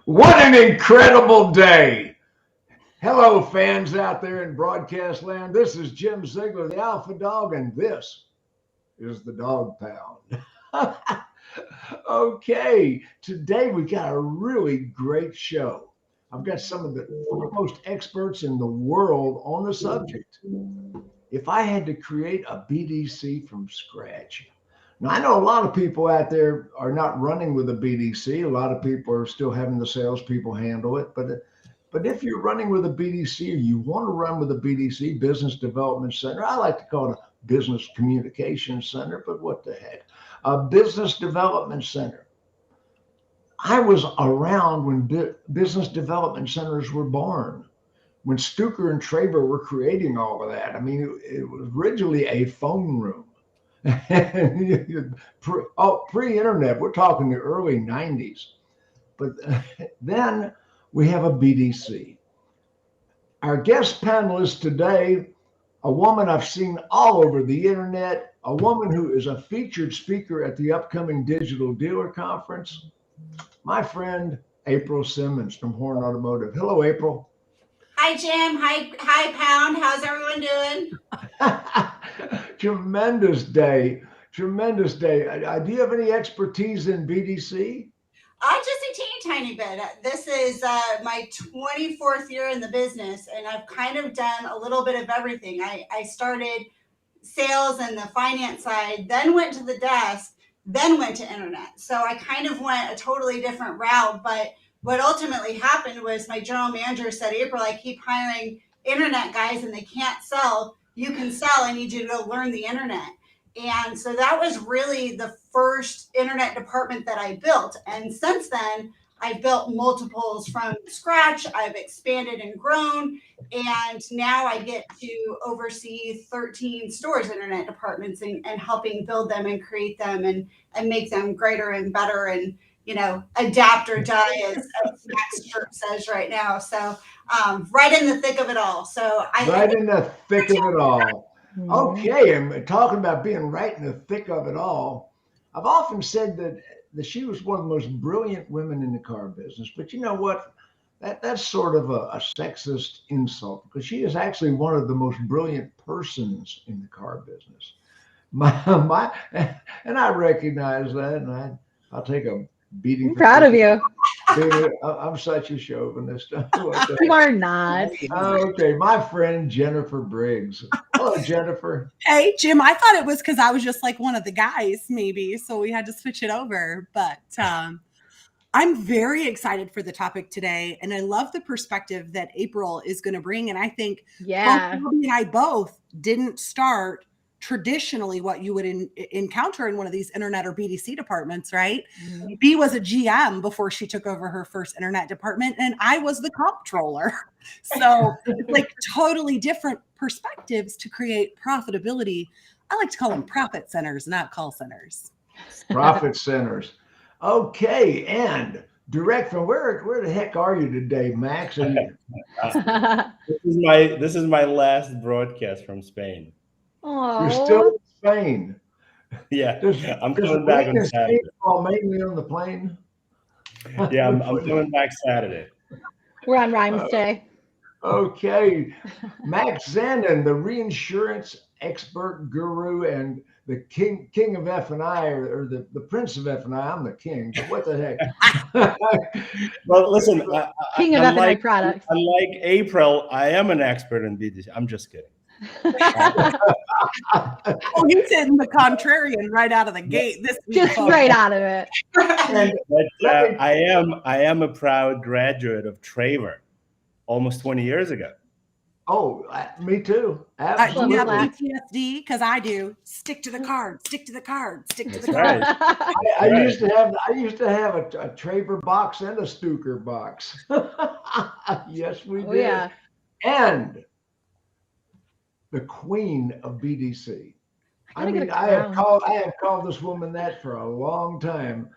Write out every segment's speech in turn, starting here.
What an incredible day. Hello, fans out there in broadcast land. This is Jim Ziegler, the Alpha Dawg, and this is the Dawg Pound. Okay, today we got a really great show. I've got some of the foremost experts in the world on the subject. If I had to create a BDC from scratch, now, I know a lot of people out there are not running with a BDC. A lot of people are still having the salespeople handle it. But if you're running with a BDC or you want to run with a BDC, Business Development Center, I like to call it a Business Communication Center, but what the heck? A Business Development Center. I was around when business development centers were born, when Stuker and Traver were creating all of that. I mean, it was originally a phone room. Pre-internet, we're talking the early 90s. But then we have a BDC. Our guest panelist today, a woman I've seen all over the internet, a woman who is a featured speaker at the upcoming Digital Dealer Conference, my friend April Simmons from Horne Automotive. Hello, April. Hi, Jim. Hi, Pound. How's everyone doing? Tremendous day. Tremendous day. Do you have any expertise in BDC? Just a teeny tiny bit. This is my 24th year in the business, and I've kind of done a little bit of everything. I started sales and the finance side, then went to the desk, then went to internet. So I kind of went a totally different route. But what ultimately happened was my general manager said, April, I keep hiring internet guys and they can't sell. You can sell. I need you to go learn the internet. And so that was really the first internet department that I built. And since then, I've built multiples from scratch. I've expanded and grown. And now I get to oversee 13 stores, internet departments, and helping build them and create them and make them greater and better and, adapt or die, as Max says right now. So right in the thick of it all. So right in the thick of it all. Okay, and talking about being right in the thick of it all, I've often said that she was one of the most brilliant women in the car business. But you know what? That's sort of a sexist insult, because she is actually one of the most brilliant persons in the car business. And I recognize that, and I'll take a beating. I'm proud of you. I'm such a chauvinist. You are not. Okay, my friend Jennifer Briggs. Hello, Jennifer. Hey, Jim. I thought it was because I was just like one of the guys, maybe, so we had to switch it over. But I'm very excited for the topic today, and I love the perspective that April is going to bring. And I think both Bobbie and I both didn't start traditionally what you would encounter in one of these internet or BDC departments, right? Mm-hmm. B was a GM before she took over her first internet department, and I was the comptroller. So it's like totally different perspectives to create profitability. I like to call them profit centers, not call centers. Profit centers. Okay, and direct from where the heck are you today, Max? This is my last broadcast from Spain. Aww. You're still in Spain. Yeah, I'm coming back on Saturday. Mainly on the plane. Yeah, I'm coming back Saturday. We're on Rhymes Day. Okay, Max Zanan, the reinsurance expert guru and the king of F&I, or the prince of F&I. I'm the king, but what the heck? Well, listen, king of F&I products. Unlike April, I am an expert in BDC. I'm just kidding. Oh, he's hitting the contrarian right out of the gate this week. Just right out of it. But I am a proud graduate of Traver almost 20 years ago. Oh, me too. Absolutely. You have PTSD? Because I do. Stick to the card. Stick to the card. Stick to the card. Right. I used to have a Traver box and a Stuker box. Yes, we did. Yeah. And the Queen of BDC. I mean, I have called this woman that for a long time.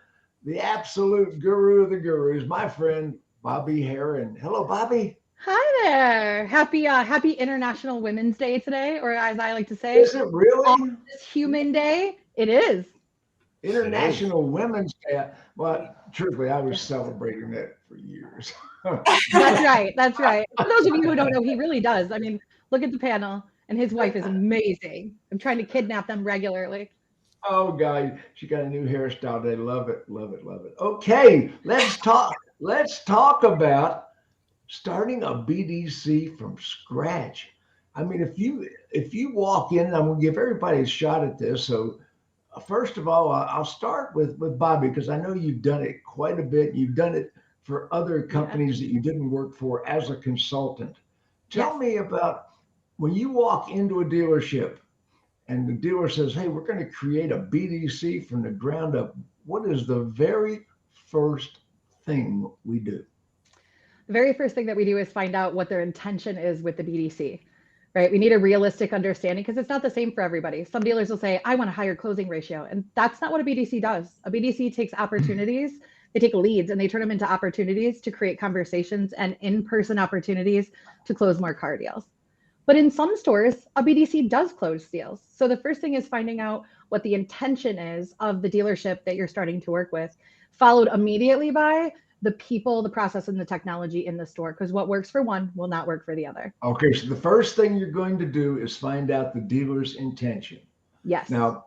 The absolute guru of the gurus, my friend Bobbie Herron. Hello, Bobbie. Hi there. Happy International Women's Day today, or as I like to say, is it really? Human Day. It is. International Women's Day. Well, truthfully, I was celebrating that for years. That's right. That's right. For those of you who don't know, he really does. I mean, look at the panel, and his wife is amazing. I'm trying to kidnap them regularly. Oh, God, she got a new hairstyle. They love it, love it, love it. Okay, let's talk. Let's talk about starting a BDC from scratch. I mean, if you walk in, I'm going to give everybody a shot at this. So, first of all, I'll start with Bobbie, because I know you've done it quite a bit. You've done it for other companies that you didn't work for as a consultant. Tell me about when you walk into a dealership and the dealer says, hey, we're going to create a BDC from the ground up. What is the very first thing we do? The very first thing that we do is find out what their intention is with the BDC, right? We need a realistic understanding, because it's not the same for everybody. Some dealers will say, I want a higher closing ratio. And that's not what a BDC does. A BDC takes opportunities, they take leads, and they turn them into opportunities to create conversations and in-person opportunities to close more car deals. But in some stores, a BDC does close deals. So the first thing is finding out what the intention is of the dealership that you're starting to work with, followed immediately by the people, the process, and the technology in the store, because what works for one will not work for the other. Okay, so the first thing you're going to do is find out the dealer's intention. Yes. Now,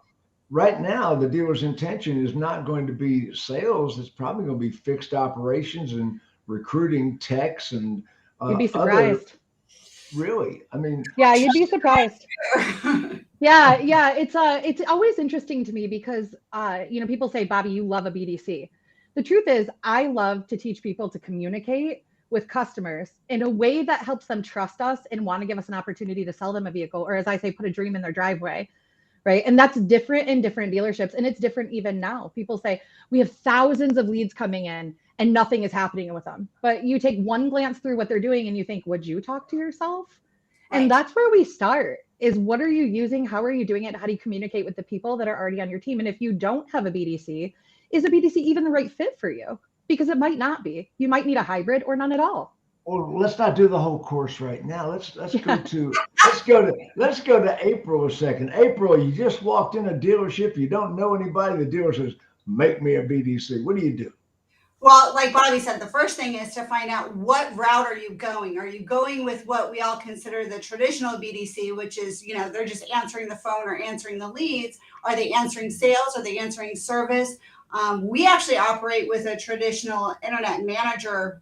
right now, the dealer's intention is not going to be sales. It's probably going to be fixed operations and recruiting techs and you'd be surprised. Really? I mean, yeah, you'd be surprised. Yeah. It's always interesting to me because people say, Bobbie, you love a BDC. The truth is, I love to teach people to communicate with customers in a way that helps them trust us and want to give us an opportunity to sell them a vehicle, or as I say, put a dream in their driveway, right? And that's different in different dealerships, and it's different even now. People say, we have thousands of leads coming in and nothing is happening with them. But you take one glance through what they're doing and you think, would you talk to yourself? Right. And that's where we start, is what are you using? How are you doing it? How do you communicate with the people that are already on your team? And if you don't have a BDC, is a BDC even the right fit for you? Because it might not be. You might need a hybrid or none at all. Well, let's not do the whole course right now. Let's go to April a second. April, you just walked in a dealership. You don't know anybody. The dealer says, make me a BDC. What do you do? Well, like Bobbie said, the first thing is to find out what route are you going? Are you going with what we all consider the traditional BDC, which is, they're just answering the phone or answering the leads? Are they answering sales? Are they answering service? We actually operate with a traditional internet manager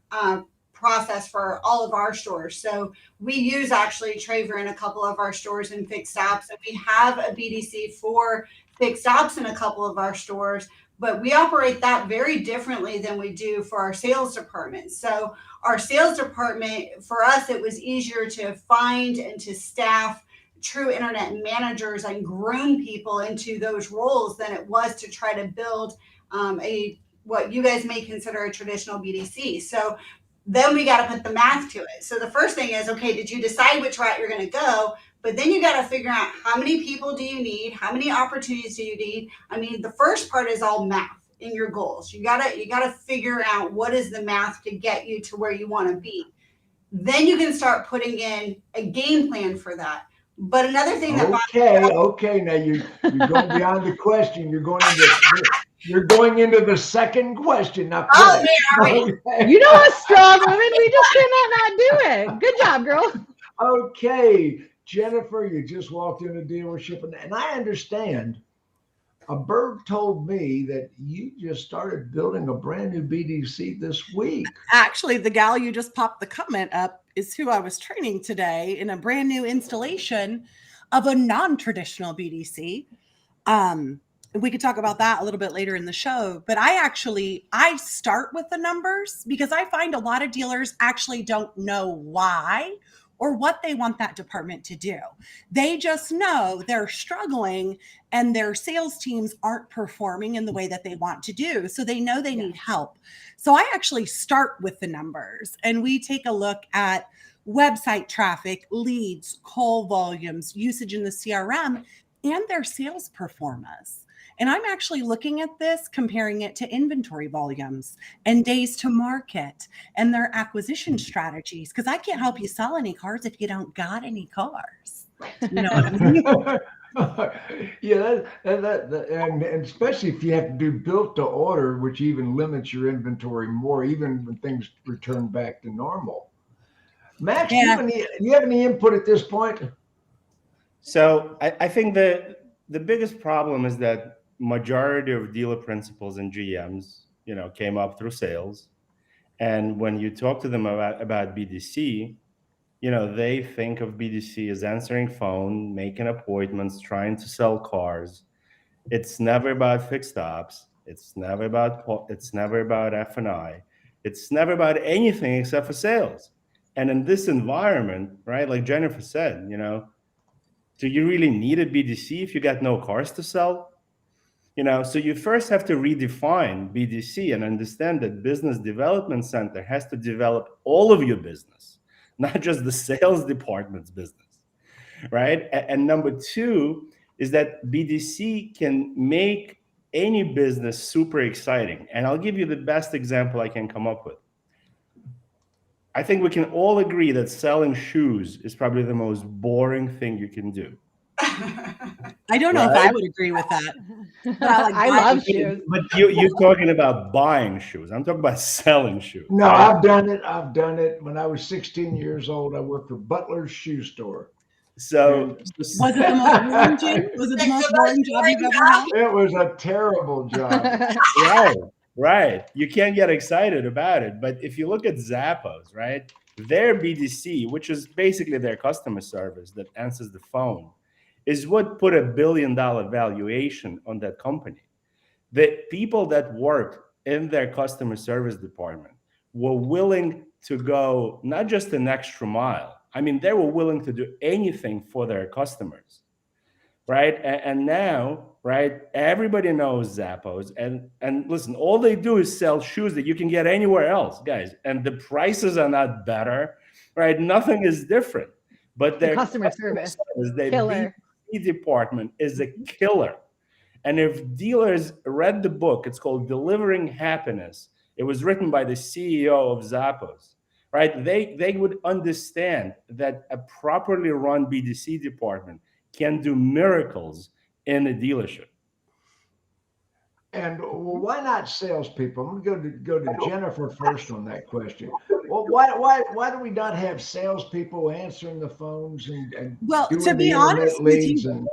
process for all of our stores. So we use actually Traver in a couple of our stores and fixed ops, and we have a BDC for fixed ops in a couple of our stores, but we operate that very differently than we do for our sales department. So our sales department, for us, it was easier to find and to staff true internet managers and groom people into those roles than it was to try to build what you guys may consider a traditional BDC. So then we got to put the math to it. So the first thing is, okay, did you decide which route you're going to go? But then you got to figure out how many people do you need? How many opportunities do you need? I mean, the first part is all math in your goals. You gotta figure out what is the math to get you to where you want to be. Then you can start putting in a game plan for that. But another thing that okay, now you're going beyond the question. You're going into the second question. Now, oh man, you know us strong women, we just cannot not do it. Good job, girl. Okay, Jennifer, you just walked in a dealership, and I understand. A bird told me that you just started building a brand new BDC this week. Actually, the gal you just popped the comment up is who I was training today in a brand new installation of a non-traditional BDC. We could talk about that a little bit later in the show, but I start with the numbers because I find a lot of dealers actually don't know why or what they want that department to do. They just know they're struggling and their sales teams aren't performing in the way that they want to do. So they know they need help. So I actually start with the numbers and we take a look at website traffic, leads, call volumes, usage in the CRM, and their sales performance. And I'm actually looking at this, comparing it to inventory volumes and days to market and their acquisition strategies, because I can't help you sell any cars if you don't got any cars. You know what I mean? Yeah, and especially if you have to do built to order, which even limits your inventory more, even when things return back to normal. Max, Yeah. do you have any input at this point? So I think the biggest problem is that majority of dealer principals and GMs, came up through sales. And when you talk to them about BDC, they think of BDC as answering phone, making appointments, trying to sell cars. It's never about fixed ops. It's never about F&I. It's never about anything except for sales. And in this environment, right, like Jennifer said, do you really need a BDC if you got no cars to sell? So you first have to redefine BDC and understand that business development center has to develop all of your business, not just the sales department's business, right? And number two is that BDC can make any business super exciting. And I'll give you the best example I can come up with. I think we can all agree that selling shoes is probably the most boring thing you can do. I don't know if I would agree with that. I love shoes. But you're talking about buying shoes. I'm talking about selling shoes. No, right? I've done it. I've done it. When I was 16 years old, I worked for Butler's Shoe Store. So was it the most boring, Jim? Was it the most boring job you've ever had? It was a terrible job. Right. You can't get excited about it. But if you look at Zappos, right, their BDC, which is basically their customer service that answers the phone, is what put $1 billion valuation on that company. The people that worked in their customer service department were willing to go not just an extra mile. I mean, they were willing to do anything for their customers, right? And now, right, everybody knows Zappos. And listen, all they do is sell shoes that you can get anywhere else, guys. And the prices are not better, right? Nothing is different. But their customer service, their killer. BDC department is a killer. And if dealers read the book, it's called Delivering Happiness. It was written by the CEO of Zappos, right? They would understand that a properly run BDC department can do miracles in a dealership. And why not salespeople? I'm going to go to Jennifer first on that question. Well, why do we not have salespeople answering the phones and well, doing to be the honest with leads you,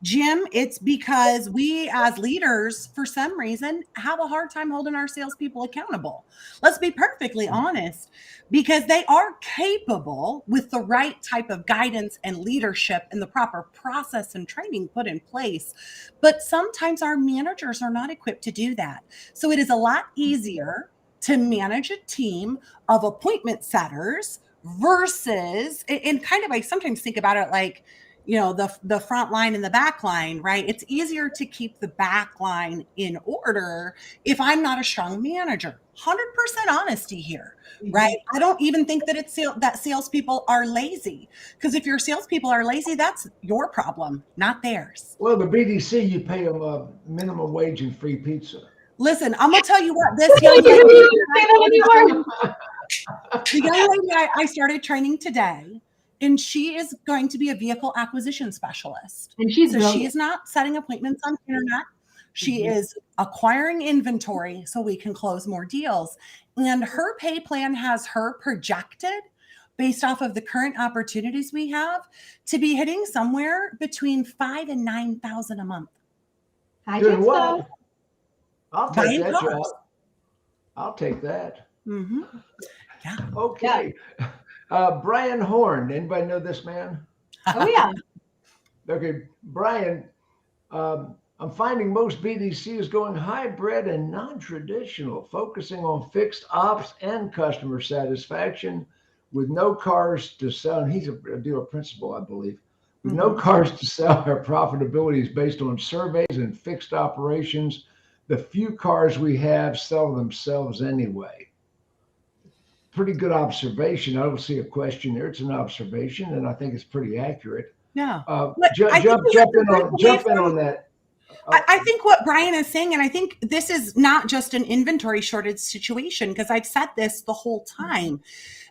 Jim, it's because we as leaders, for some reason, have a hard time holding our salespeople accountable. Let's be perfectly honest, because they are capable with the right type of guidance and leadership and the proper process and training put in place. But sometimes our managers are not equipped to do that. So it is a lot easier to manage a team of appointment setters versus, and kind of I sometimes think about it like, the front line and the back line, right? It's easier to keep the back line in order if I'm not a strong manager. 100% honesty here, right? I don't even think that that salespeople are lazy, because if your salespeople are lazy, that's your problem, not theirs. Well, the BDC, you pay them a minimum wage and free pizza. Listen, I'm gonna tell you what, this young lady, the young lady I started training today. And she is going to be a vehicle acquisition specialist. And she is not setting appointments on the internet. She is acquiring inventory so we can close more deals. And her pay plan has her projected, based off of the current opportunities we have, to be hitting somewhere between $5,000 and $9,000 a month. I Doing think what? so. I'll take that job. I'll take that. Mm-hmm. Yeah. Okay. Yeah. Brian Horne. Anybody know this man? Oh, yeah. Okay, Brian, I'm finding most BDC is going hybrid and non-traditional, focusing on fixed ops and customer satisfaction with no cars to sell. And he's a dealer principal, I believe. With no cars to sell, our profitability is based on surveys and fixed operations. The few cars we have sell themselves anyway. Pretty good observation. I don't see a question there. It's an observation, and I think it's pretty accurate. Yeah. Jump in on that. I think what Brian is saying, and I think this is not just an inventory shortage situation, because I've said this the whole time.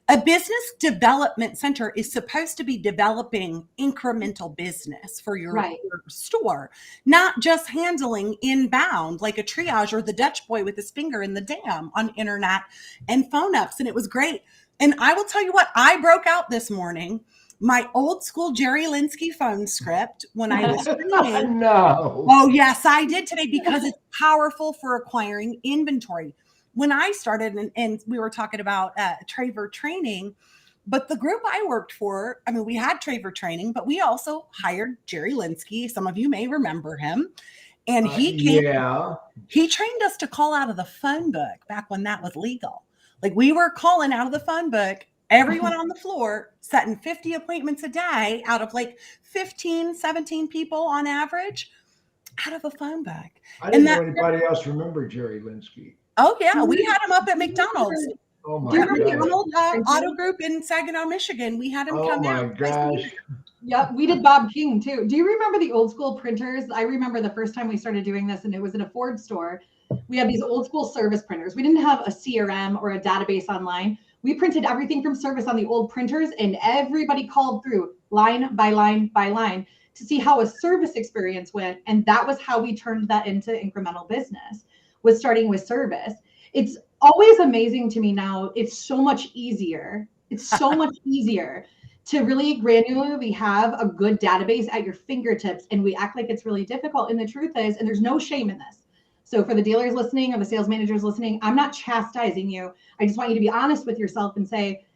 A business development center is supposed to be developing incremental business for your store, not just handling inbound like a triage or the Dutch boy with his finger in the dam on internet and phone ups. And it was great. And I will tell you what, I broke out this morning my old school Jerry Linsky phone script when I was training. No. Oh, yes, I did today, because it's powerful for acquiring inventory. When I started, and we were talking about Traver training, but the group I worked for, I mean, we had Traver training, but we also hired Jerry Linsky. Some of you may remember him. And he trained us to call out of the phone book back when that was legal. Like, we were calling out of the phone book, everyone on the floor, setting 50 appointments a day out of like 15, 17 people on average out of a phone book. I didn't know anybody else remember Jerry Linsky. Oh, yeah. We had him up at McDonald's. Oh, my Do you remember God. the old Auto Group in Saginaw, Michigan? We had him come out. Oh, my gosh. Yep, we did Bob King too. Do you remember the old school printers? I remember the first time we started doing this, and it was in a Ford store. We had these old school service printers. We didn't have a CRM or a database online. We printed everything from service on the old printers, and everybody called through line by line by line to see how a service experience went. And that was how we turned that into incremental business, was starting with service. It's always amazing to me now. It's so much easier. It's so much easier to really granularly have a good database at your fingertips. And we act like it's really difficult. And the truth is, and there's no shame in this. So for the dealers listening or the sales managers listening, I'm not chastising you. I just want you to be honest with yourself and say,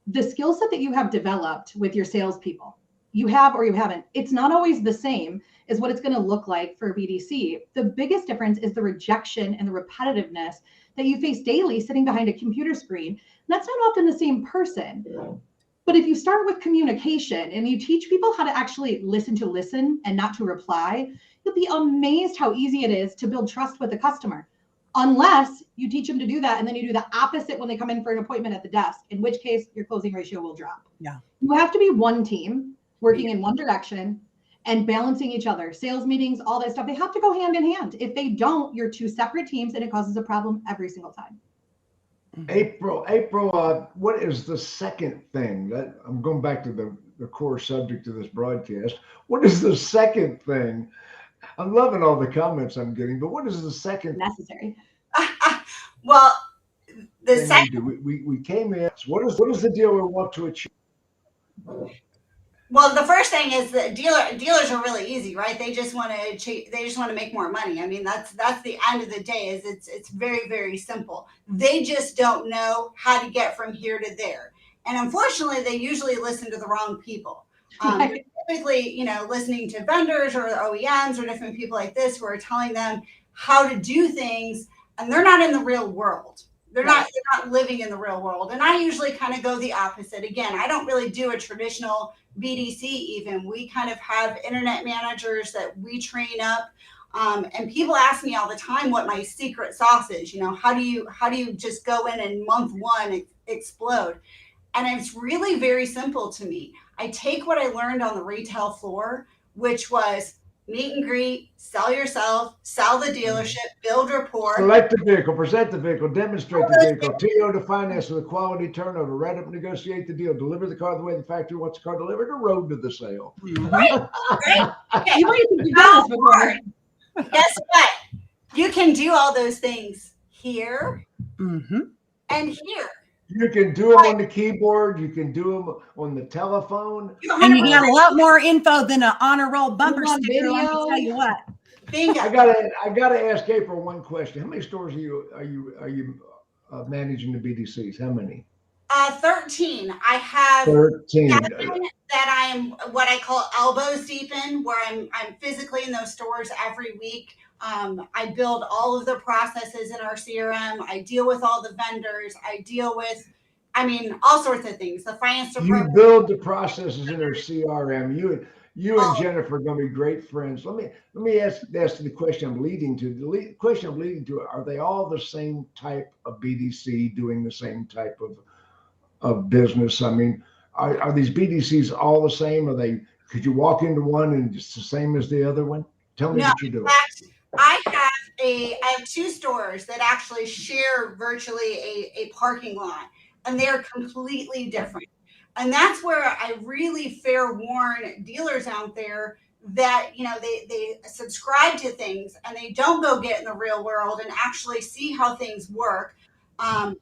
the skill set that you have developed with your salespeople, you have or you haven't, it's not always the same as what it's going to look like for a BDC. The biggest difference is the rejection and the repetitiveness that you face daily sitting behind a computer screen. That's not often the same person. But if you start with communication and you teach people how to actually listen and not to reply, you'll be amazed how easy it is to build trust with a customer. Unless you teach them to do that and then you do the opposite when they come in for an appointment at the desk, in which case your closing ratio will drop. Yeah. You have to be one team working in one direction and balancing each other. Sales meetings, all that stuff, they have to go hand in hand. If they don't, you're two separate teams and it causes a problem every single time. April, what is the second thing that I'm going back to the core subject of this broadcast? What is the second thing? I'm loving all the comments I'm getting, but what is the second Necessary. Well, the thing second. we came in? What is the deal we want to achieve? Well, the first thing is that dealers are really easy, right? They just want to make more money. I mean, that's the end of the day. Is it's very, very simple. They just don't know how to get from here to there, and unfortunately, they usually listen to the wrong people. Typically, listening to vendors or OEMs or different people like this who are telling them how to do things, and they're not in the real world. They're not living in the real world. And I usually kind of go the opposite. Again, I don't really do a traditional BDC even. We kind of have internet managers that we train up. And people ask me all the time what my secret sauce is. How do you just go in and month one explode? And it's really very simple to me. I take what I learned on the retail floor, which was meet and greet, sell yourself, sell the dealership, build rapport. Select the vehicle, present the vehicle, demonstrate the vehicle, TO to finance with a quality turnover, write up and negotiate the deal, deliver the car the way the factory wants the car delivered, or road to the sale. Right. Okay. You might have done this before. Guess what? You can do all those things here and here. You can do them on the keyboard. You can do them on the telephone. And you got a lot more info than an honor roll bumper on sticker. Let me video. tell you what. Bingo. I gotta ask April one question. How many stores are you managing the BDCs? How many? 13. I have 13. 7 that I'm what I call elbows deep in, where I'm physically in those stores every week. I build all of the processes in our CRM. I deal with all the vendors. I deal with, all sorts of things. The finance department. You build the processes in our CRM. You and Jennifer are going to be great friends. Let me ask the question I'm leading to. The question I'm leading to: are they all the same type of BDC doing the same type of business? Are these BDCs all the same? Could you walk into one and it's the same as the other one? Tell me No, what you're in doing. fact, I have two stores that actually share virtually a parking lot, and they're completely different. And that's where I really fair warn dealers out there that, you know, they subscribe to things and they don't go get in the real world and actually see how things work.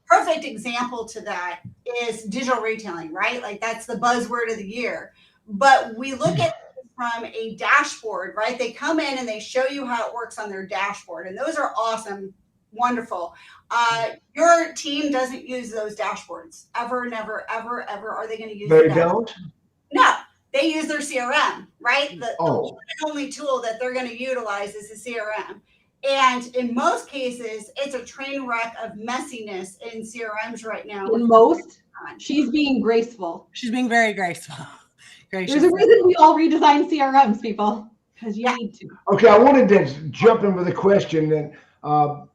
Perfect example to that is digital retailing, right? Like that's the buzzword of the year. But we look at it from a dashboard, right? They come in and they show you how it works on their dashboard, and those are awesome, wonderful. Your team doesn't use those dashboards ever, never, ever, ever. Are they going to use They the dashboard? don't? No, they use their CRM, right? The Oh. one and only tool that they're going to utilize is the CRM. And in most cases, it's a train wreck of messiness in CRMs right now. In most, she's being graceful. She's being very graceful. Gracious. There's a reason we all redesign CRMs, people, because you need to. Okay, I wanted to jump in with a question, and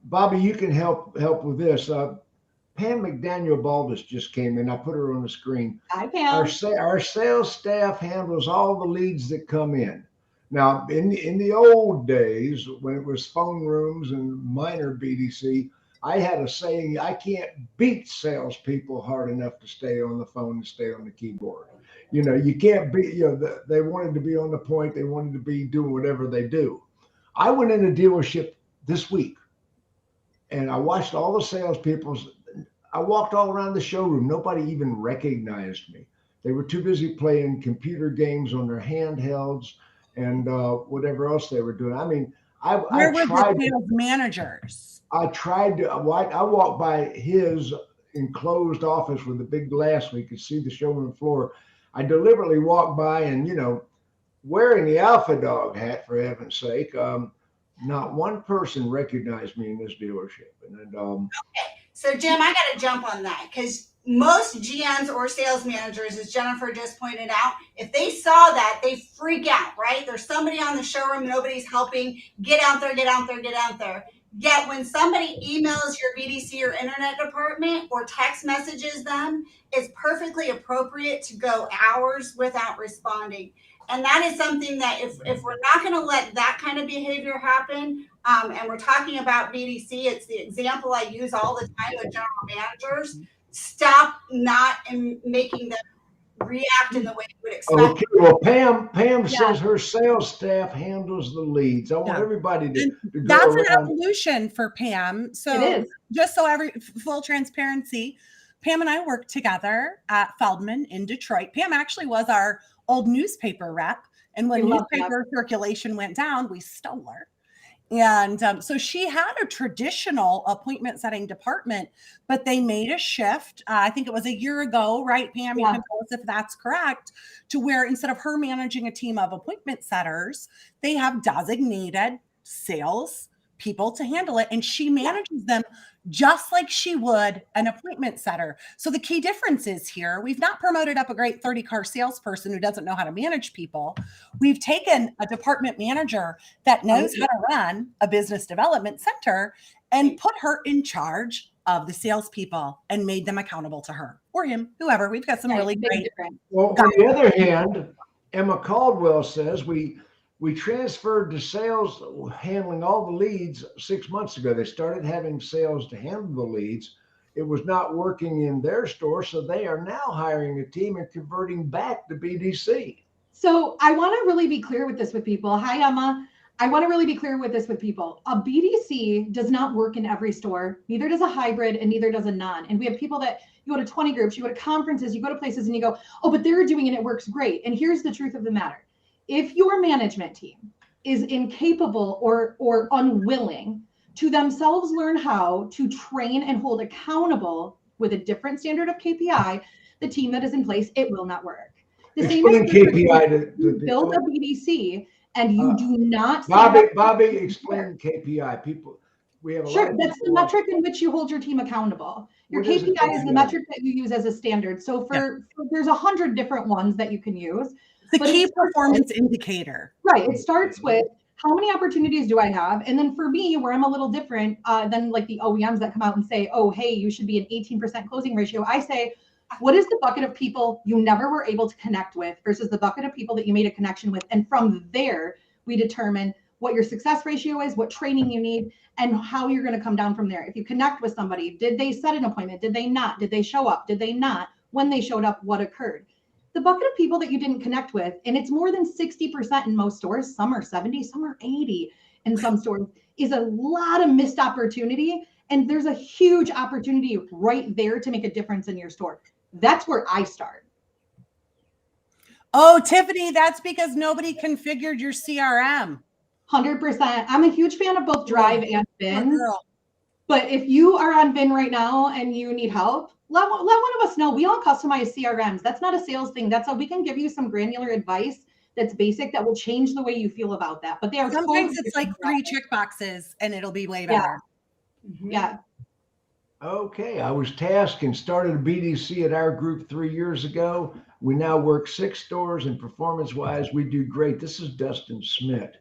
Bobbie, you can help with this. Pam McDaniel Baldus just came in. I put her on the screen. Hi, Pam. Our sales staff handles all the leads that come in. Now, in the old days, when it was phone rooms and minor BDC, I had a saying: I can't beat salespeople hard enough to stay on the phone and stay on the keyboard. You know, you can't be. You know, they wanted to be on the point. They wanted to be doing whatever they do. I went in a dealership this week, and I watched all the salespeople. I walked all around the showroom. Nobody even recognized me. They were too busy playing computer games on their handhelds and whatever else they were doing. I mean, Where were the sales managers? I tried to. I walked by his enclosed office with a big glass where you could see the showroom floor. I deliberately walked by and, you know, wearing the Alpha Dawg hat, for heaven's sake. Not one person recognized me in this dealership. And Okay. So Jim, I got to jump on that because most GMs or sales managers, as Jennifer just pointed out, if they saw that, they freak out, right? There's somebody on the showroom, nobody's helping. Get out there, get out there, get out there. Yet when somebody emails your BDC or internet department or text messages them, it's perfectly appropriate to go hours without responding. And that is something that if we're not going to let that kind of behavior happen, and we're talking about BDC, it's the example I use all the time with general managers. Stop not making them react in the way you would expect. okay, well, Pam says her sales staff handles the leads. I want everybody to go That's around. an evolution for Pam. So It is. just so full transparency, Pam and I worked together at Feldman in Detroit. Pam actually was our old newspaper rep. And when newspaper circulation went down, we stole her. And so she had a traditional appointment setting department, but they made a shift. I think it was a year ago, right, Pam? You can tell us if that's correct, to where instead of her managing a team of appointment setters, they have designated sales people to handle it. And she manages them just like she would an appointment setter. So the key difference is here, we've not promoted up a great 30-car salesperson who doesn't know how to manage people. We've taken a department manager that knows how to run a business development center and put her in charge of the salespeople and made them accountable to her or him, whoever. We've got some really great. Well, on the other hand, Emma Caldwell says we transferred to sales handling all the leads 6 months ago. They started having sales to handle the leads. It was not working in their store, so they are now hiring a team and converting back to BDC. So I want to really be clear with this with people. Hi, Emma. I want to really be clear with this with people. A BDC does not work in every store. Neither does a hybrid and neither does a non. And we have people that you go to 20 groups, you go to conferences, you go to places and you go, oh, but they're doing it. It works great. And here's the truth of the matter. If your management team is incapable or unwilling to themselves learn how to train and hold accountable with a different standard of KPI, the team that is in place, it will not work. The same Explain KPI to build a BDC and you do not. Bobbie, explain KPI. People, we have a sure. lot of That's the metric in which you hold your team accountable. Your KPI is the metric that you use as a standard. So there's 100 different ones that you can use. The key performance indicator. Right. It starts with how many opportunities do I have? And then for me, where I'm a little different than like the OEMs that come out and say, oh, hey, you should be an 18% closing ratio. I say, what is the bucket of people you never were able to connect with versus the bucket of people that you made a connection with? And from there, we determine what your success ratio is, what training you need, and how you're going to come down from there. If you connect with somebody, did they set an appointment? Did they not? Did they show up? Did they not? When they showed up, what occurred? The bucket of people that you didn't connect with, and it's more than 60% in most stores, some are 70, some are 80 in some stores, is a lot of missed opportunity. And there's a huge opportunity right there to make a difference in your store. That's where I start. Oh, Tiffany, that's because nobody configured your CRM. 100%. I'm a huge fan of both Drive and Vin. But if you are on Vin right now and you need help, let one of us know. We all customize CRMs. That's not a sales thing. That's how we can give you some granular advice that's basic that will change the way you feel about that. But they are sometimes it's like 3 check boxes and it'll be way better. Yeah. Okay, I was tasked and started a BDC at our group 3 years ago. We now work 6 stores, and performance-wise, we do great. This is Dustin Smith.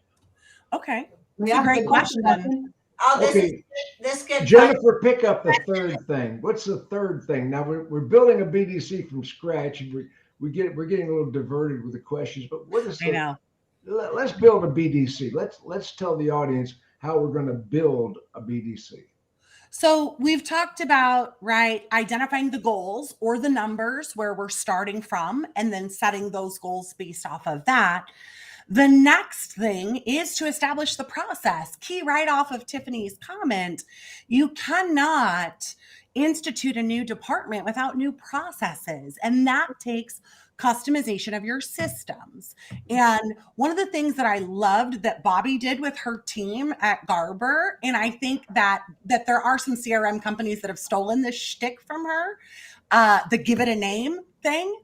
Okay, that's a great question. Oh, this gets Jennifer, pick up the third thing. What's the third thing? Now we're building a BDC from scratch, and we're getting a little diverted with the questions. But what is? Let's build a BDC. Let's tell the audience how we're going to build a BDC. So we've talked about, right, identifying the goals or the numbers where we're starting from, and then setting those goals based off of that. The next thing is to establish the process. Key right off of Tiffany's comment, you cannot institute a new department without new processes, and that takes customization of your systems. And one of the things that I loved that Bobbie did with her team at Garber, and I think that there are some CRM companies that have stolen this shtick from her, the give it a name thing.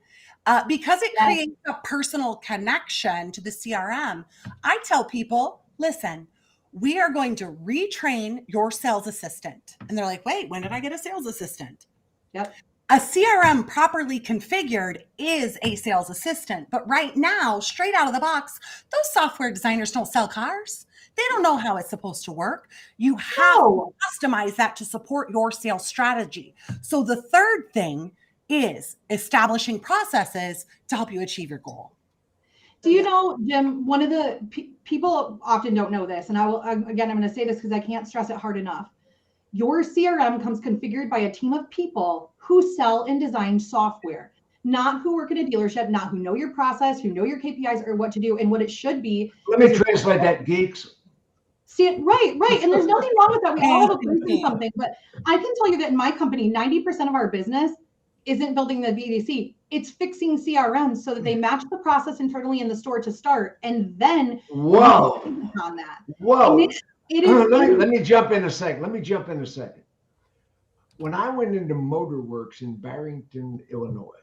Because it creates a personal connection to the CRM. I tell people, listen, we are going to retrain your sales assistant. And they're like, wait, when did I get a sales assistant? Yep. A CRM properly configured is a sales assistant. But right now, straight out of the box, those software designers don't sell cars. They don't know how it's supposed to work. You have to customize that to support your sales strategy. So the third thing is establishing processes to help you achieve your goal. Do you know, Jim, one of the people often don't know this, and I'm going to say this because I can't stress it hard enough. Your CRM comes configured by a team of people who sell and design software, not who work at a dealership, not who know your process, who know your KPIs or what to do and what it should be. Let me translate that, geeks. See it, right. And there's nothing wrong with that. We all have a place in something, but I can tell you that in my company, 90% of our business isn't building the BDC. It's fixing CRMs so that they match the process internally in the store to start, and then on that. Whoa. It is. Let me jump in a second. When I went into Motorworks in Barrington, Illinois,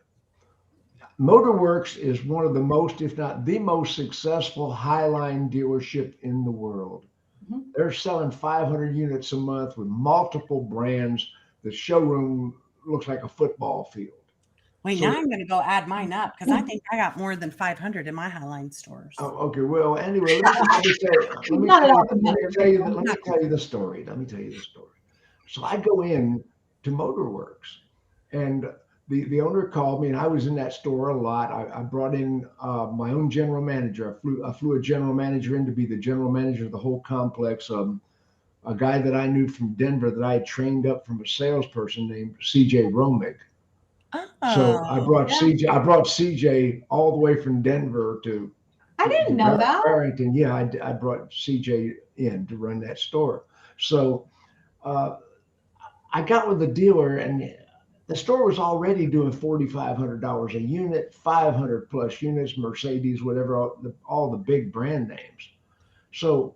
Motorworks is one of the most, if not the most successful Highline dealership in the world. Mm-hmm. They're selling 500 units a month with multiple brands. The showroom looks like a football field. Wait, now I'm going to go add mine up because I think I got more than 500 in my Highline stores. Oh, okay. Well, anyway, let me tell you the story. So I go in to Motorworks, and the owner called me, and I was in that store a lot. I brought in my own general manager. I flew a general manager in to be the general manager of the whole complex. A guy that I knew from Denver that I had trained up from a salesperson named CJ Romig. So I brought CJ all the way from Denver to. I didn't know that. Barrington. Yeah, I brought CJ in to run that store. So I got with the dealer, and the store was already doing $4,500 a unit, 500 plus units, Mercedes, whatever, all the big brand names. So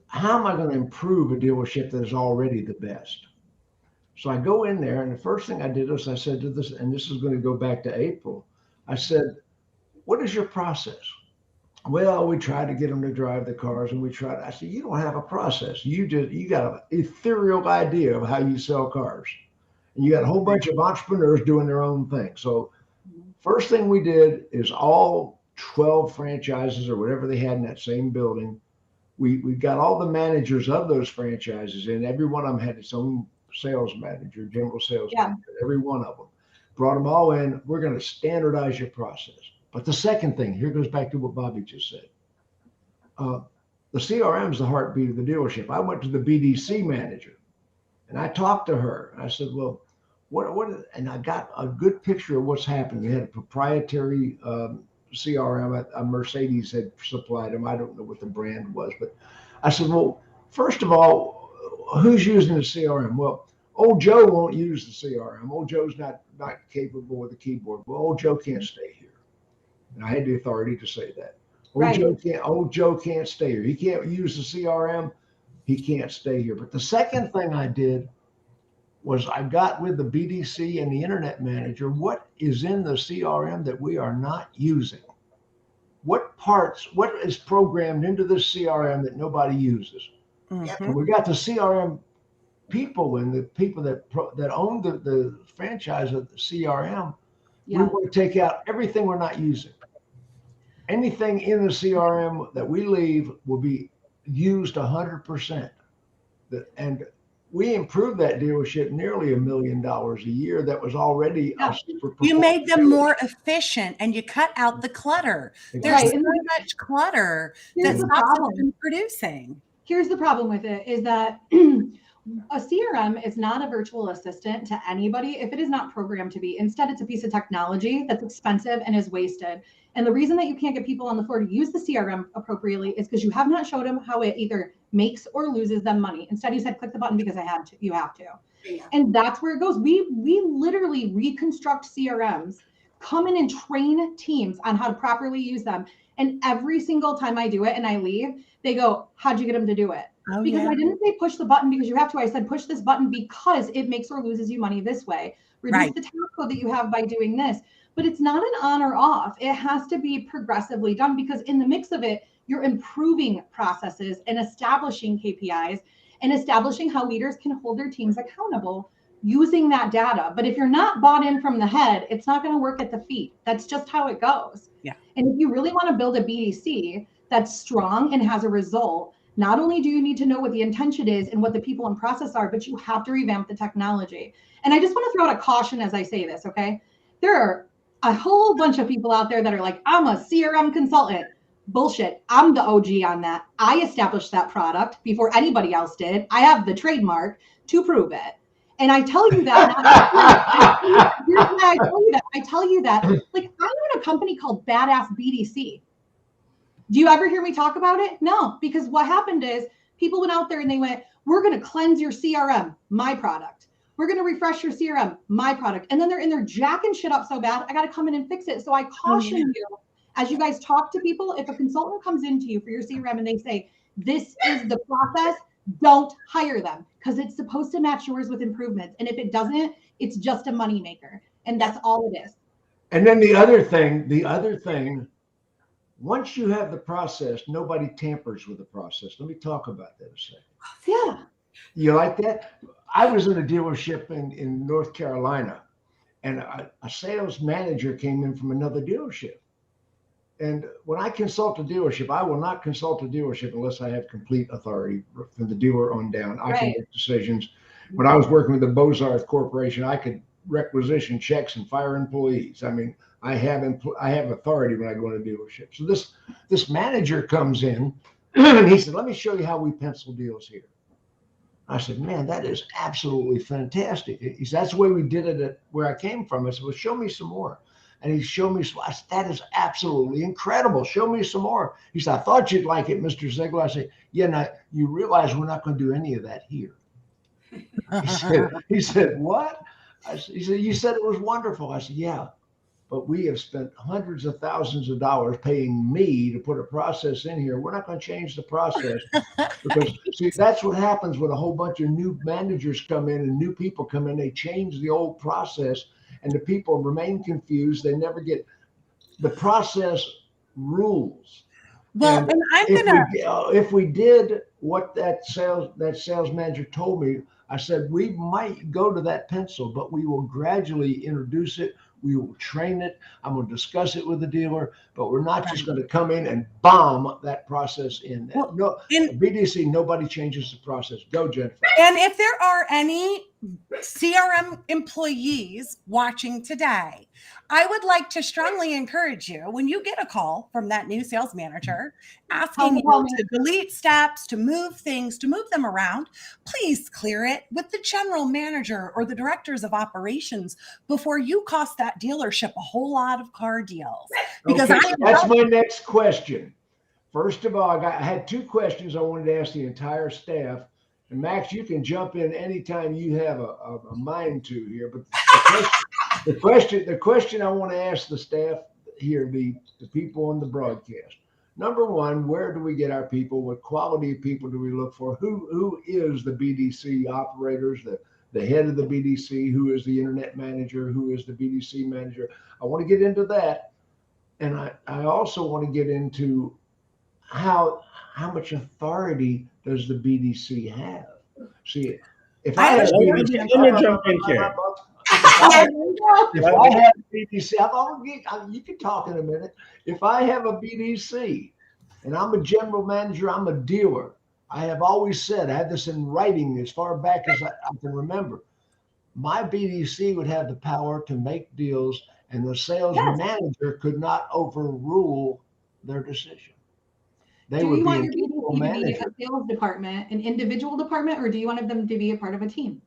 how am I going to improve a dealership that is already the best? So I go in there, and the first thing I did was I said to this, and this is going to go back to April. I said, what is your process? Well, we tried to get them to drive the cars, and I said, you don't have a process. You got an ethereal idea of how you sell cars. And you got a whole bunch of entrepreneurs doing their own thing. So first thing we did is all 12 franchises or whatever they had in that same building. We got all the managers of those franchises in. Every one of them had its own sales manager, general sales manager, every one of them. Brought them all in. We're going to standardize your process. But the second thing, here goes back to what Bobbie just said. the CRM is the heartbeat of the dealership. I went to the BDC manager and I talked to her. I said, well, what, and I got a good picture of what's happening. They had a proprietary CRM. A Mercedes had supplied them. I don't know what the brand was, but I said, well, first of all, who's using the CRM? Well, old Joe won't use the CRM. Old Joe's not capable with the keyboard. Well, old Joe can't stay here. And I had the authority to say that. Old Joe can't stay here. He can't use the CRM. He can't stay here. But the second thing I did was I got with the BDC and the internet manager, what is in the CRM that we are not using? What is programmed into the CRM that nobody uses? Mm-hmm. And we got the CRM people and the people that own the franchise of the CRM. We want to take out everything we're not using. Anything in the CRM that we leave will be used 100%. And we improved that dealership nearly $1 million a year. That was already a super. You made them more efficient and you cut out the clutter. There's so much clutter that stops them from producing. Here's the problem with it is that a CRM is not a virtual assistant to anybody if it is not programmed to be. Instead, it's a piece of technology that's expensive and is wasted. And the reason that you can't get people on the floor to use the CRM appropriately is because you have not showed them how it either makes or loses them money. Instead, you said, click the button because I had to. You have to. Yeah. And that's where it goes. We literally reconstruct CRMs, come in and train teams on how to properly use them. And every single time I do it and I leave, they go, how'd you get them to do it? Because I didn't say push the button because you have to. I said push this button because it makes or loses you money this way. Reduce the tax code that you have by doing this. But it's not an on or off. It has to be progressively done because in the mix of it, you're improving processes and establishing KPIs and establishing how leaders can hold their teams accountable using that data. But if you're not bought in from the head, it's not going to work at the feet. That's just how it goes. Yeah. And if you really want to build a BDC that's strong and has a result, not only do you need to know what the intention is and what the people and process are, but you have to revamp the technology. And I just want to throw out a caution as I say this, okay? There are a whole bunch of people out there that are like, I'm a CRM consultant. Bullshit. I'm the OG on that. I established that product before anybody else did. I have the trademark to prove it. And I tell you that. Here's why I tell you that. I tell you that, like, I own a company called Badass BDC. Do you ever hear me talk about it? No, because what happened is people went out there and they went, we're going to cleanse your CRM, my product. We're going to refresh your CRM, my product. And then they're in there jacking shit up so bad, I got to come in and fix it. So I caution you, as you guys talk to people, if a consultant comes into you for your CRM and they say, this is the process, don't hire them because it's supposed to match yours with improvements. And if it doesn't, it's just a moneymaker. And that's all it is. And then the other thing, once you have the process, nobody tampers with the process. Let me talk about that a second. Yeah. You like that? I was in a dealership in North Carolina, and a sales manager came in from another dealership. And when I consult a dealership, I will not consult a dealership unless I have complete authority from the dealer on down. I can make decisions. When I was working with the Bozarth Corporation, I could requisition checks and fire employees. I mean, I have authority when I go into a dealership. So this manager comes in and he said, let me show you how we pencil deals here. I said, man, that is absolutely fantastic. He said, that's the way we did it at where I came from. I said, well, show me some more. And he showed me, I said, that is absolutely incredible. Show me some more. He said, I thought you'd like it, Mr. Ziegler. I said, yeah, now you realize we're not going to do any of that here. He said, what? He said, you said it was wonderful. I said, yeah, but we have spent hundreds of thousands of dollars paying me to put a process in here. We're not going to change the process because see, that's what happens when a whole bunch of new managers come in and new people come in. They change the old process and the people remain confused. They never get the process rules. Well, and if we did what that sales manager told me, I said, we might go to that pencil, but we will gradually introduce it. We will train it. I'm going to discuss it with the dealer, but we're not just going to come in and bomb that process in. Well, no, BDC, nobody changes the process. Go, Jennifer. And if there are any CRM employees watching today, I would like to strongly encourage you, when you get a call from that new sales manager asking you to delete steps, to move things, to move them around, please clear it with the general manager or the directors of operations before you cost that dealership a whole lot of car deals. Because okay, that's my next question. First of all, I had two questions I wanted to ask the entire staff. And Max, you can jump in anytime you have a mind to here. But the question I want to ask the staff here, the people on the broadcast. Number one, where do we get our people? What quality of people do we look for? Who is the BDC operators, the head of the BDC? Who is the internet manager? Who is the BDC manager? I want to get into that. And I also want to get into how much authority does the BDC have? See, if I have BDC, let me jump in here. If I have a BDC, you can talk in a minute. If I have a BDC and I'm a general manager, I'm a dealer. I have always said, I had this in writing as far back as I can remember. My BDC would have the power to make deals, and the sales manager could not overrule their decision. Do you want your BDC to be a sales department, an individual department, or do you want them to be a part of a team?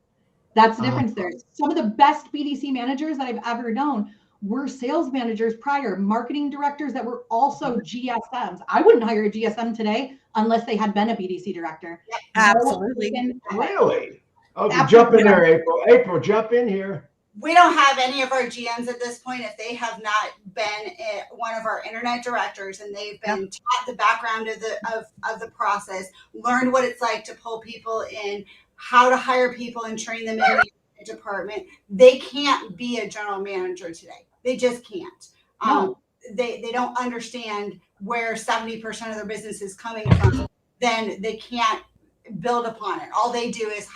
That's the difference there. Some of the best BDC managers that I've ever known were sales managers prior, marketing directors that were also GSMs. I wouldn't hire a GSM today unless they had been a BDC director. Absolutely. Really? Okay, jump in there, April. April, jump in here. We don't have any of our GMs at this point if they have not been one of our internet directors and they've been taught the background of the process, learned what it's like to pull people in, how to hire people and train them in the department. They can't be a general manager today. They just can't. No. They don't understand where 70% of their business is coming from. Then they can't build upon it. All they do is,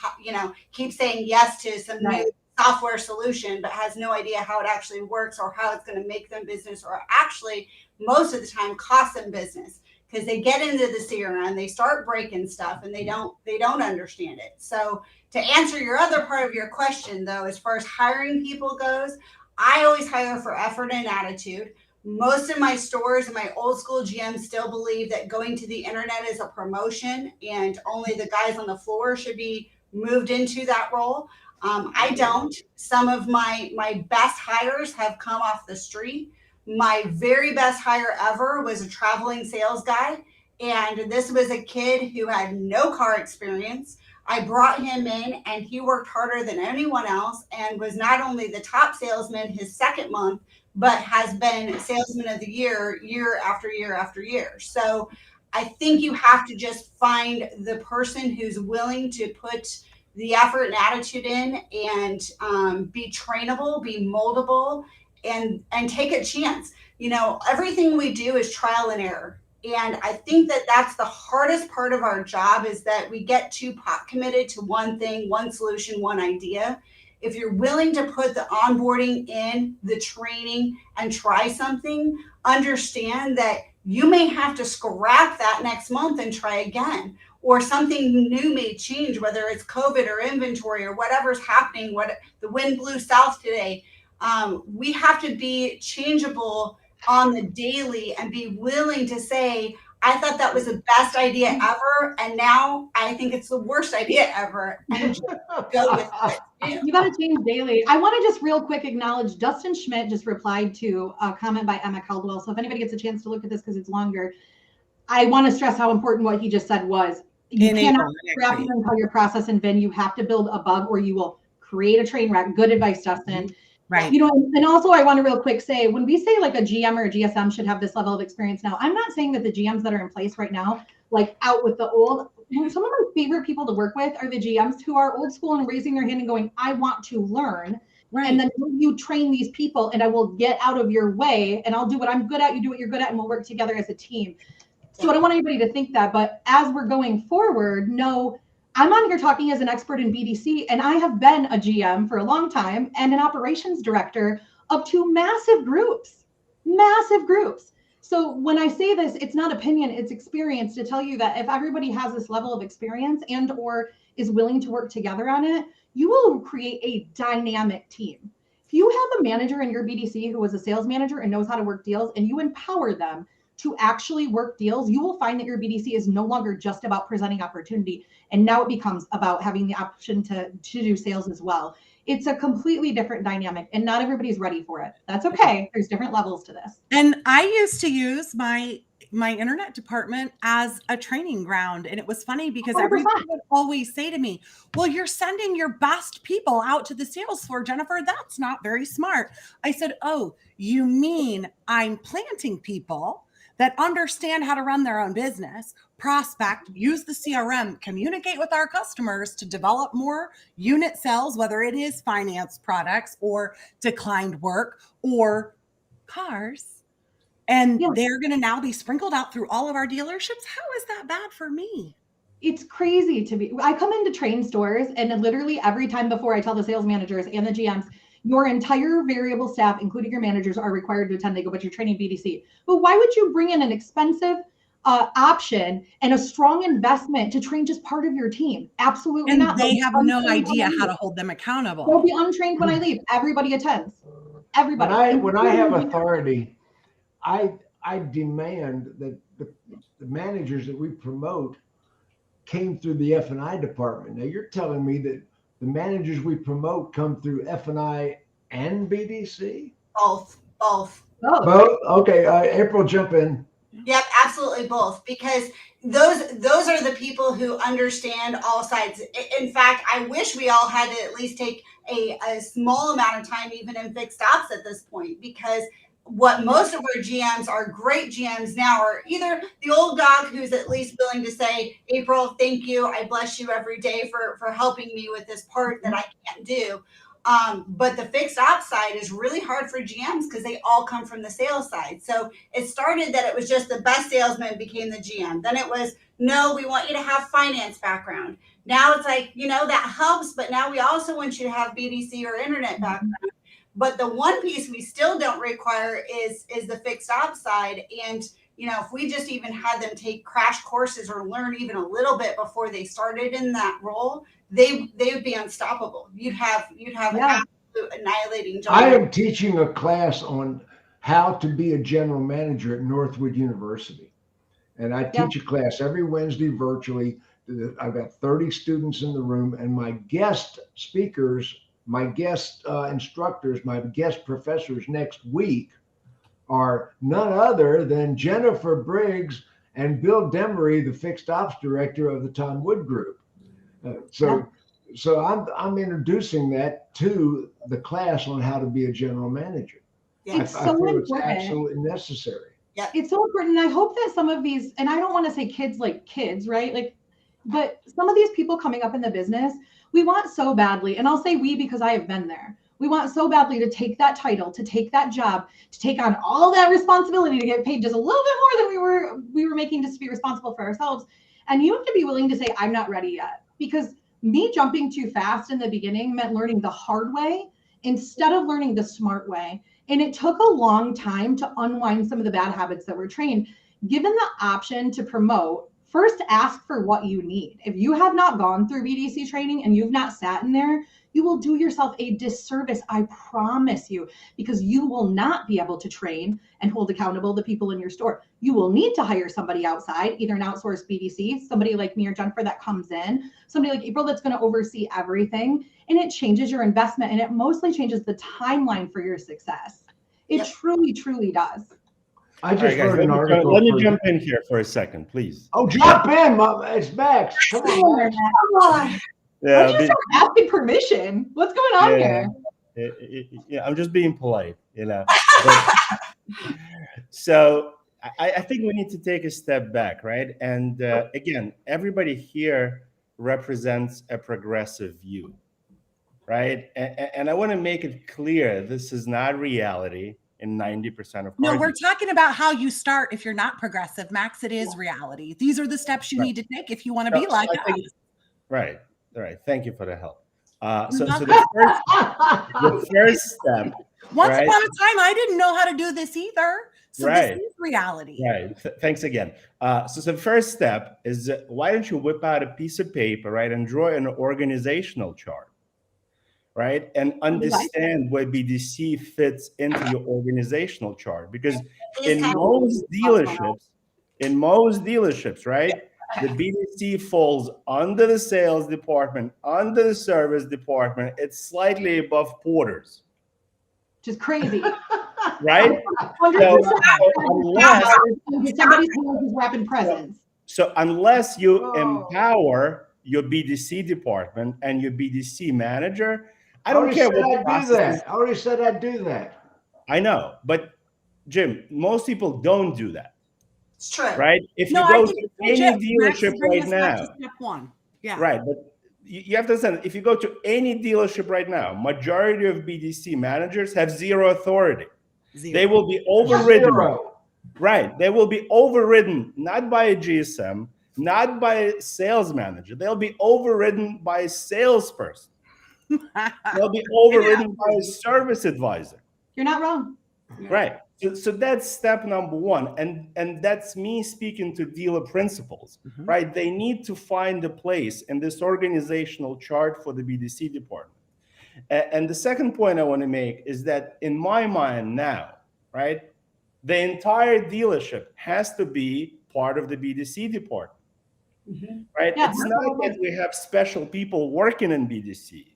keep saying yes to some new software solution, but has no idea how it actually works or how it's going to make them business, or actually most of the time cost them business, because they get into the CRM, they start breaking stuff, and they don't understand it. So to answer your other part of your question, though, as far as hiring people goes, I always hire for effort and attitude. Most of my stores and my old school GMs still believe that going to the internet is a promotion and only the guys on the floor should be moved into that role. I don't. Some of my best hires have come off the street. My very best hire ever was a traveling sales guy. And this was a kid who had no car experience. I brought him in and he worked harder than anyone else and was not only the top salesman his second month, but has been salesman of the year after year after year. So I think you have to just find the person who's willing to put the effort and attitude in and be trainable, be moldable, and take a chance. Everything we do is trial and error. And I think that that's the hardest part of our job, is that we get too pot committed to one thing, one solution, one idea. If you're willing to put the onboarding in, the training, and try something, understand that you may have to scrap that next month and try again. Or something new may change, whether it's COVID or inventory or whatever's happening, what the wind blew south today. We have to be changeable on the daily and be willing to say, I thought that was the best idea ever, and now I think it's the worst idea ever. And just go with it. You got to change daily. I want to just real quick acknowledge Dustin Schmidt just replied to a comment by Emma Caldwell. So if anybody gets a chance to look at this because it's longer, I want to stress how important what he just said was. You cannot scrap your entire process and then you have to build above or you will create a train wreck. Good advice, Dustin. Right. And also I want to real quick say, when we say like a GM or a GSM should have this level of experience now, I'm not saying that the GMs that are in place right now, like out with the old, some of my favorite people to work with are the GMs who are old school and raising their hand and going, I want to learn. Right. And then you train these people and I will get out of your way and I'll do what I'm good at. You do what you're good at and we'll work together as a team. So I don't want anybody to think that, but as we're going forward, no, I'm on here talking as an expert in BDC, and I have been a GM for a long time and an operations director of two massive groups. So when I say this, it's not opinion, it's experience to tell you that if everybody has this level of experience and or is willing to work together on it, you will create a dynamic team. If you have a manager in your BDC who was a sales manager and knows how to work deals, and you empower them to actually work deals, you will find that your BDC is no longer just about presenting opportunity. And now it becomes about having the option to do sales as well. It's a completely different dynamic, and not everybody's ready for it. That's okay. There's different levels to this. And I used to use my internet department as a training ground. And it was funny because 100%. everybody would always say to me, well, you're sending your best people out to the sales floor, Jennifer. That's not very smart. I said, oh, you mean I'm planting people that understand how to run their own business, prospect, use the CRM, communicate with our customers to develop more unit sales, whether it is finance products or declined work or cars. And they're going to now be sprinkled out through all of our dealerships. How is that bad for me? It's crazy to me. I come into train stores, and literally every time before I tell the sales managers and the GMs, your entire variable staff, including your managers, are required to attend. They go, but you're training BDC. But why would you bring in an expensive option and a strong investment to train just part of your team? Absolutely and not. They have no idea how to hold them accountable. They'll be untrained when I leave. Everybody attends. Everybody. When I have authority, I demand that the managers that we promote came through the F&I department. Now you're telling me that the managers we promote come through F&I and BDC? Both. Both? Okay, April, jump in. Yep, absolutely both, because those are the people who understand all sides. In fact, I wish we all had to at least take a small amount of time even in fixed ops at this point, because what most of our GMs are great GMs now are either the old dog who's at least willing to say, April, thank you. I bless you every day for helping me with this part that I can't do. But the fixed ops side is really hard for GMs because they all come from the sales side. So it started that it was just the best salesman became the GM. Then it was, no, we want you to have finance background. Now it's like, that helps, but now we also want you to have BDC or internet background. But the one piece we still don't require is the fixed ops side. And, if we just even had them take crash courses or learn even a little bit before they started in that role, they would be unstoppable. You'd have an absolute annihilating job. I am teaching a class on how to be a general manager at Northwood University. And I teach a class every Wednesday virtually. I've got 30 students in the room, and my guest speakers, my guest instructors, my guest professors next week are none other than Jennifer Briggs and Bill Demery, the fixed ops director of the Tom Wood Group. So I'm introducing that to the class on how to be a general manager. Yeah. I feel it's absolutely necessary. Yeah, it's so important. And I hope that some of these, and I don't want to say kids like kids, right? But some of these people coming up in the business, we want so badly, and I'll say we because I have been there. We want so badly to take that title, to take that job, to take on all that responsibility, to get paid just a little bit more than we were making just to be responsible for ourselves. And you have to be willing to say, I'm not ready yet. Because me jumping too fast in the beginning meant learning the hard way instead of learning the smart way. And it took a long time to unwind some of the bad habits that were trained. Given the option to promote, first ask for what you need. If you have not gone through BDC training and you've not sat in there, you will do yourself a disservice, I promise you, because you will not be able to train and hold accountable the people in your store. You will need to hire somebody outside, either an outsourced BDC, somebody like me or Jennifer that comes in, somebody like April that's going to oversee everything. And it changes your investment, and it mostly changes the timeline for your success. It truly, truly does. I just wrote an article. Let me jump in here for a second, please. Oh, jump in, Mom. It's Max. Come on, Max. Come on. Yeah, Why do you start asking permission? What's going on here? Yeah, I'm just being polite, But, so I think we need to take a step back, right? And again, everybody here represents a progressive view, right? And I want to make it clear, this is not reality in 90% of No, we're talking about how you start if you're not progressive, Max. It is reality. These are the steps you need to take if you want to be like us. Right. All right. Thank you for the help. So the first step. Once upon a time, I didn't know how to do this either. So this is reality. Right. Thanks again. So the first step is why don't you whip out a piece of paper, right, and draw an organizational chart, right? And understand where BDC fits into your organizational chart. Because in most dealerships, right, the BDC falls under the sales department, under the service department. It's slightly above porters. Which is crazy. Right? 100%. So unless you empower your BDC department and your BDC manager, I don't care what process. I already said I'd do that. I know, but Jim, most people don't do that. It's true. Right? If you go to any dealership right now, step one. Yeah. Right, but you have to understand, if you go to any dealership right now, majority of BDC managers have zero authority. They will be overridden. Right. They will be overridden not by a GSM, not by a sales manager. They'll be overridden by a salesperson. They'll be overridden by a service advisor. You're not wrong. Right. So that's step number one. And that's me speaking to dealer principals, right? They need to find a place in this organizational chart for the BDC department. And the second point I want to make is that in my mind now, right, the entire dealership has to be part of the BDC department, right? Yeah, it's not that we have special people working in BDC,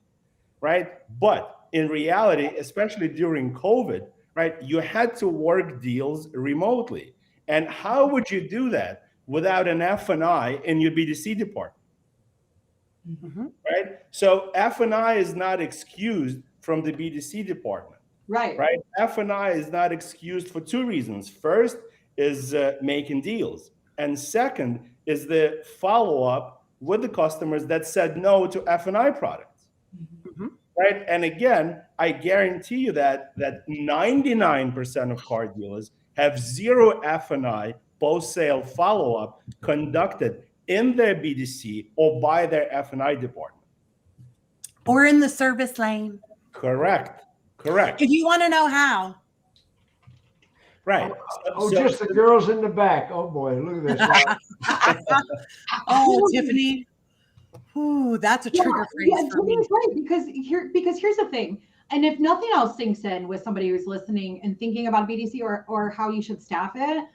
right? But in reality, especially during COVID, right, you had to work deals remotely. And how would you do that without an F&I in your BDC department? Right? So F&I is not excused from the BDC department. Right. Right? F&I is not excused for two reasons. First is making deals. And second is the follow-up with the customers that said no to F&I products. Right? And again, I guarantee you that 99% of car dealers have zero F&I post-sale follow-up conducted in their BDC or by their F&I department. Or in the service lane. Correct. If you want to know how. Right. Just the girls in the back. Oh boy, look at this. Oh, Tiffany. Ooh, that's a trigger phrase for me. Right, because here's the thing. And if nothing else sinks in with somebody who's listening and thinking about BDC or how you should staff it,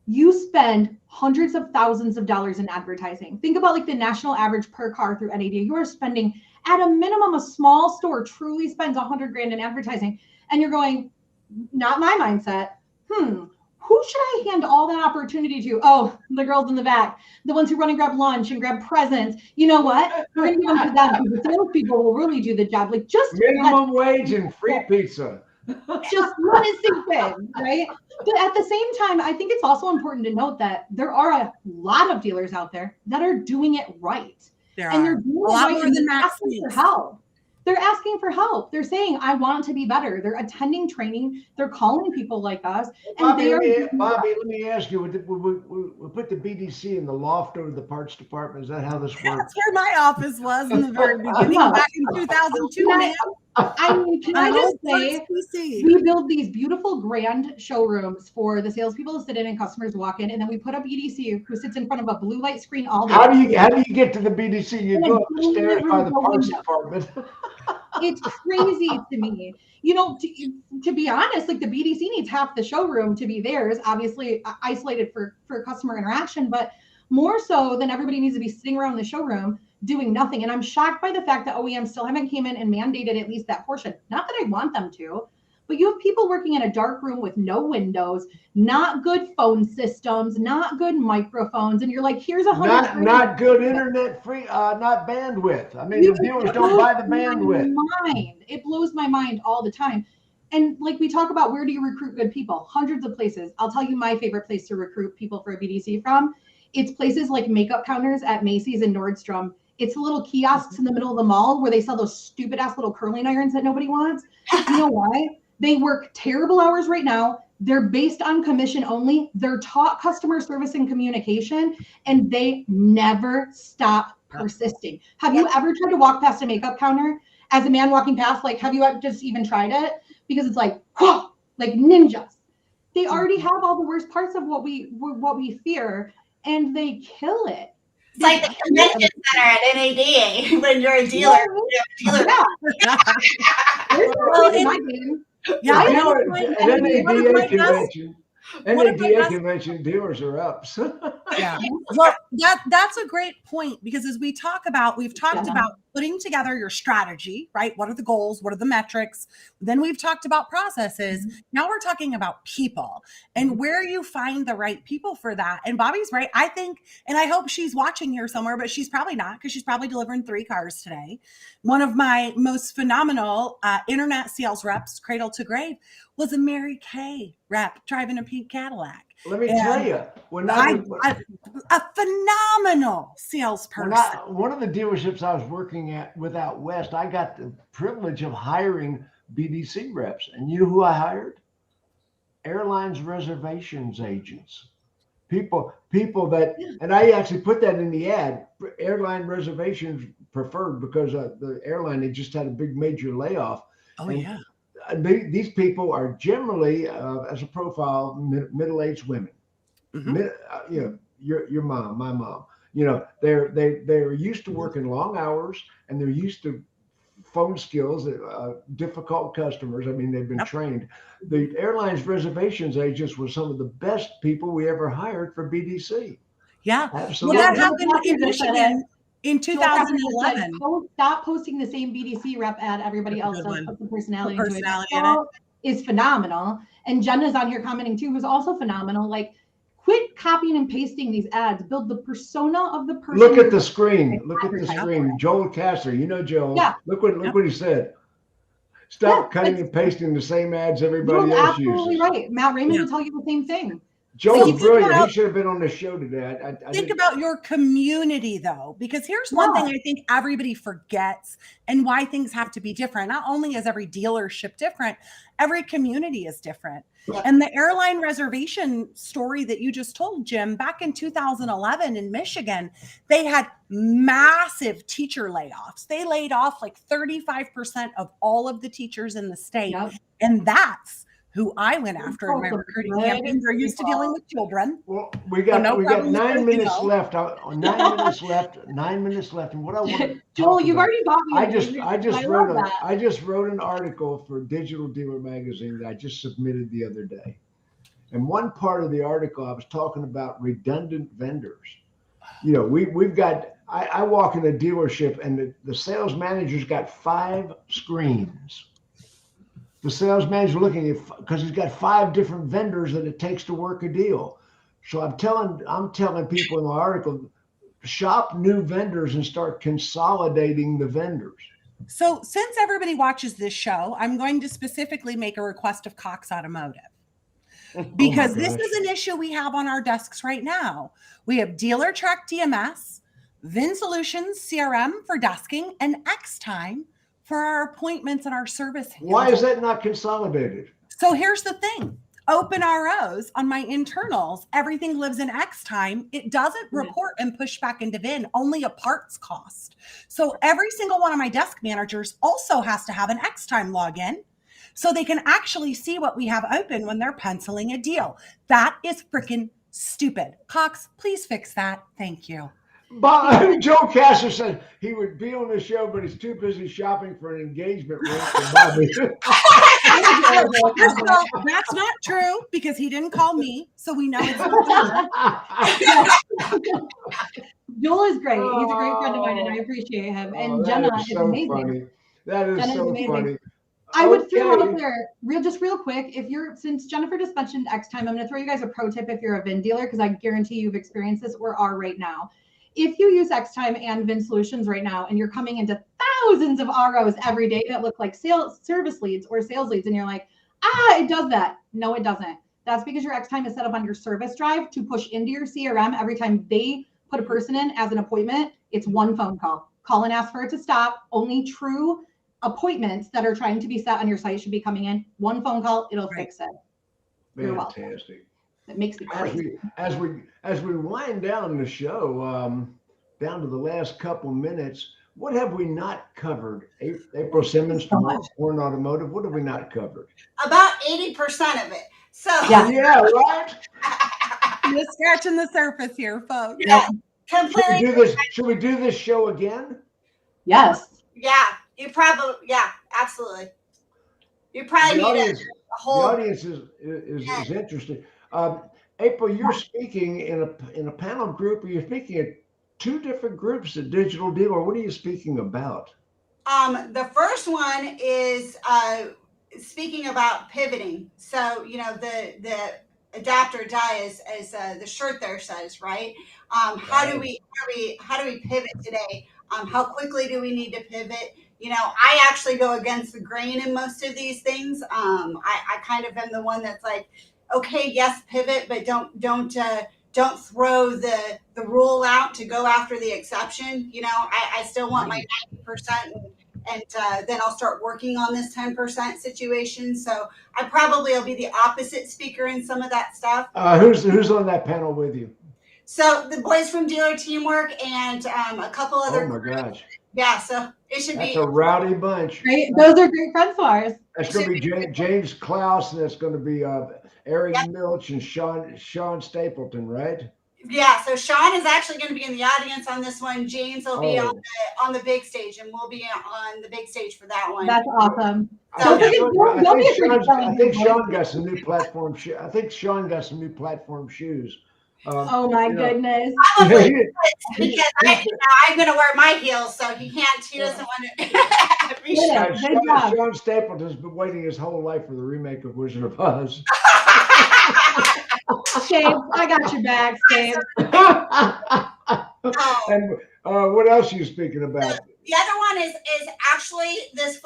you spend hundreds of thousands of dollars in advertising. Think about like the national average per car through NADA. You are spending at a minimum, a small store truly spends $100,000 in advertising. And you're going, not my mindset. Who should I hand all that opportunity to? Oh, the girls in the back, the ones who run and grab lunch and grab presents. You know what? We're going to give them to them. The salespeople will really do the job. Like just minimum wage and free pizza. Just let it sink in, right? But at the same time, I think it's also important to note that there are a lot of dealers out there that are doing it right. They're doing a lot more than Max for help. They're asking for help. They're saying, I want to be better. They're attending training. They're calling people like us. And Bobbie, let me ask you, we put the BDC in the loft over the parts department. Is that how this works? That's where my office was in the very beginning, back in 2002, man. I mean, can I just say, we build these beautiful grand showrooms for the salespeople to sit in and customers walk in, and then we put a BDC who sits in front of a blue light screen all day. How do you get to the BDC? You go upstairs by the parts department. It's crazy to me. You know, to be honest, like the BDC needs half the showroom to be theirs, obviously isolated for customer interaction, but more so than everybody needs to be sitting around the showroom doing nothing. And I'm shocked by the fact that OEMs still haven't came in and mandated at least that portion. Not that I want them to, but you have people working in a dark room with no windows, not good phone systems, not good microphones, and you're like, here's not good internet free, not bandwidth. I mean, the viewers don't buy the bandwidth. It blows my mind all the time. And like we talk about, where do you recruit good people? Hundreds of places. I'll tell you my favorite place to recruit people for a BDC from. It's places like makeup counters at Macy's and Nordstrom. It's the little kiosks in the middle of the mall where they sell those stupid ass little curling irons that nobody wants. You know why? They work terrible hours right now. They're based on commission only. They're taught customer service and communication, and they never stop persisting. Have you ever tried to walk past a makeup counter as a man walking past? Like, have you just even tried it? Because it's like, whoa, like ninjas. They already have all the worst parts of what we fear, and they kill it. It's like the convention center at NADA when you're a dealer. You're a dealer. Well, Yeah, and at one of my NADA convention, dealers are up. Yeah. Well, that's a great point, because as we've talked about putting together your strategy, right? What are the goals? What are the metrics? Then we've talked about processes. Now we're talking about people and where you find the right people for that. And Bobbie's right. I think, and I hope she's watching here somewhere, but she's probably not, because she's probably delivering 3 cars today. One of my most phenomenal internet sales reps, cradle to grave, was a Mary Kay rep driving a pink Cadillac. Let me tell you, a phenomenal salesperson. One of the dealerships I was working at with out west, I got the privilege of hiring BDC reps. And you know who I hired? Airlines reservations agents. People that, and I actually put that in the ad, airline reservations preferred, because the airline, they just had a big major layoff. Oh, and yeah. These people are generally, as a profile, middle-aged women. Your mom, my mom. They're used to working long hours, and they're used to phone skills, difficult customers. I mean, they've been trained. The airlines reservations agents were some of the best people we ever hired for BDC. Yeah, absolutely. Well, that happened in Michigan in 2011. Stop posting the same BDC rep ad everybody else does. Put the personality into it. So is phenomenal. And Jenna's on here commenting too, who's also phenomenal. Like, quit copying and pasting these ads. Build the persona of the person. Look at the screen. Look at the screen. Joel Casser, Joel. Yeah. Look what he said. Stop cutting and pasting the same ads everybody else uses. Absolutely right. Matt Raymond will tell you the same thing. Joel's brilliant. He should have been on the show today. Think about your community, though, because here's one thing I think everybody forgets, and why things have to be different. Not only is every dealership different, every community is different. And the airline reservation story that you just told, Jim, back in 2011 in Michigan, they had massive teacher layoffs. They laid off like 35% of all of the teachers in the state. And that's who I went after in my recruiting campaign. They're used to dealing with children. Well, we got 9 minutes left. 9 minutes left. 9 minutes left. And what I want to Joel, you've already got me. I just wrote an article for Digital Dealer Magazine that I just submitted the other day. And one part of the article, I was talking about redundant vendors. We've got. I walk in a dealership, and the sales manager's got 5 screens. The sales manager looking at, because he's got 5 different vendors that it takes to work a deal. So I'm telling people in my article, shop new vendors and start consolidating the vendors. So since everybody watches this show, I'm going to specifically make a request of Cox Automotive, because this is an issue we have on our desks right now. We have Dealer Track DMS, Vin Solutions CRM for desking, and X-Time for our appointments and our service. Why is that not consolidated? So here's the thing. Open ROs on my internals, everything lives in X-Time. It doesn't report and push back into VIN, only a parts cost. So every single one of my desk managers also has to have an X-Time login, so they can actually see what we have open when they're penciling a deal. That is freaking stupid. Cox, please fix that. Thank you. Joe Casser said he would be on the show, but he's too busy shopping for an engagement ring for Bobbie. That's not true, because he didn't call me, so we know it's Joel is great. He's a great friend of mine, and I appreciate him. And Jenna is amazing. Funny. That is so funny. I would throw out there real quick, since Jennifer just mentioned X-Time, I'm going to throw you guys a pro tip if you're a VIN dealer, because I guarantee you've experienced this or are right now. If you use X-Time and Vin Solutions right now, and you're coming into thousands of ROs every day that look like service leads or sales leads, and you're like, it does that. No, it doesn't. That's because your X-Time is set up on your service drive to push into your CRM every time they put a person in as an appointment. It's one phone call. Call and ask for it to stop. Only true appointments that are trying to be set on your site should be coming in. One phone call, it'll fix it. You're welcome. Fantastic. That makes it crazy. As we wind down the show, down to the last couple minutes, what have we not covered? April Simmons from Horne Automotive. What have we not covered? About 80% of it. So yeah, right. Just scratching the surface here, folks. Yeah. Completely. Should we do this show again? Yes. Yeah, you probably. Yeah, absolutely. You probably The need audience, a the whole. audience is interesting. April, you're speaking in a panel group, or you're speaking at two different groups at Digital Dealer. What are you speaking about? The first one is speaking about pivoting. So the adapter die as the shirt there says, right? How do we pivot today? How quickly do we need to pivot? I actually go against the grain in most of these things. I kind of am the one that's like, okay, yes, pivot, but don't throw the rule out to go after the exception. I still want my 90%, and then I'll start working on this 10% situation. So I probably will be the opposite speaker in some of that stuff. Who's on that panel with you? So the boys from Dealer Teamwork and a couple other. Oh my gosh. Yeah, so it should be. That's a rowdy bunch. Great. Those are great friends of ours. That's going to be James Klaus, and that's going to be Eric Milch and Sean Stapleton, right? Yeah, so Sean is actually going to be in the audience on this one. James will be on the big stage, and we'll be on the big stage for that one. That's awesome. I think Sean got some new platform shoes. I think Sean got some new platform shoes. Oh my goodness! Probably because I'm going to wear my heels, so he can't. He doesn't want to. Sean Stapleton's been waiting his whole life for the remake of Wizard of Oz. James, I got your back, James. And what else are you speaking about? The other one is actually this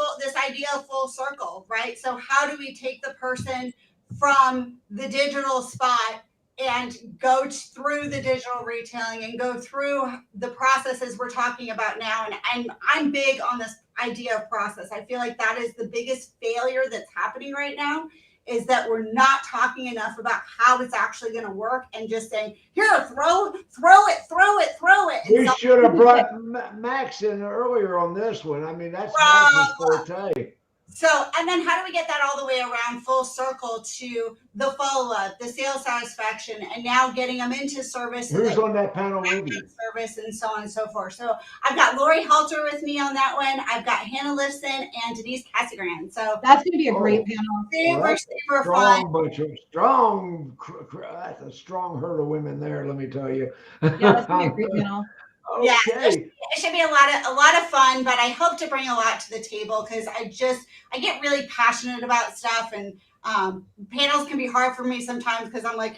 idea of full circle, right? So how do we take the person from the digital spot and go through the digital retailing and go through the processes we're talking about now? And I'm big on this idea of process. I feel like that is the biggest failure that's happening right now, is that we're not talking enough about how it's actually going to work and just saying, here, throw it. We should have brought Max in earlier on this one. I mean, that's Max's forte. So, and then how do we get that all the way around full circle to the follow-up, the sales satisfaction, and now getting them into service? Who's on that panel with you? Service and so on and so forth. So I've got Lori Halter with me on that one. I've got Hannah Lifson and Denise Casagrande. So that's going to be a great panel. Super fun. Bunch of that's a strong herd of women there, let me tell you. Yeah, that's going to be a great panel. Okay. Yeah, it should be a lot of fun, but I hope to bring a lot to the table because I get really passionate about stuff, and panels can be hard for me sometimes because I'm like,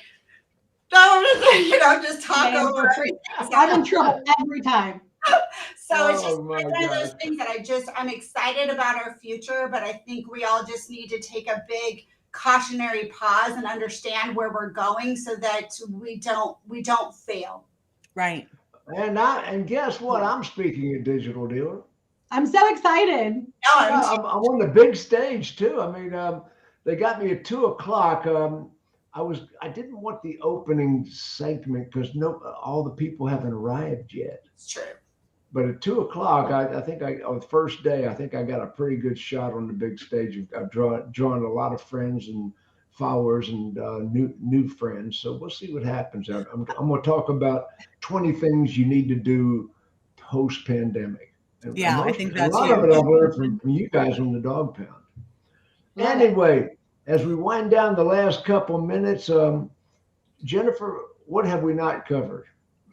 just talk over everything. I'm in trouble every time. So it's just one of those things that I'm excited about our future, but I think we all just need to take a big cautionary pause and understand where we're going so that we don't fail. Right. And guess what? I'm speaking at Digital Dealer. I'm so excited. I'm on the big stage too. I mean, they got me at 2:00. I didn't want the opening segment because all the people haven't arrived yet. It's true. But at 2:00, I think on the first day, I think I got a pretty good shot on the big stage. I've drawn a lot of friends and followers and new friends. So we'll see what happens. I'm going to talk about 20 things you need to do post-pandemic. Yeah, I think that's a lot of it I've learned from you guys on the Dawg Pound. Anyway, as we wind down the last couple minutes, Jennifer, what have we not covered?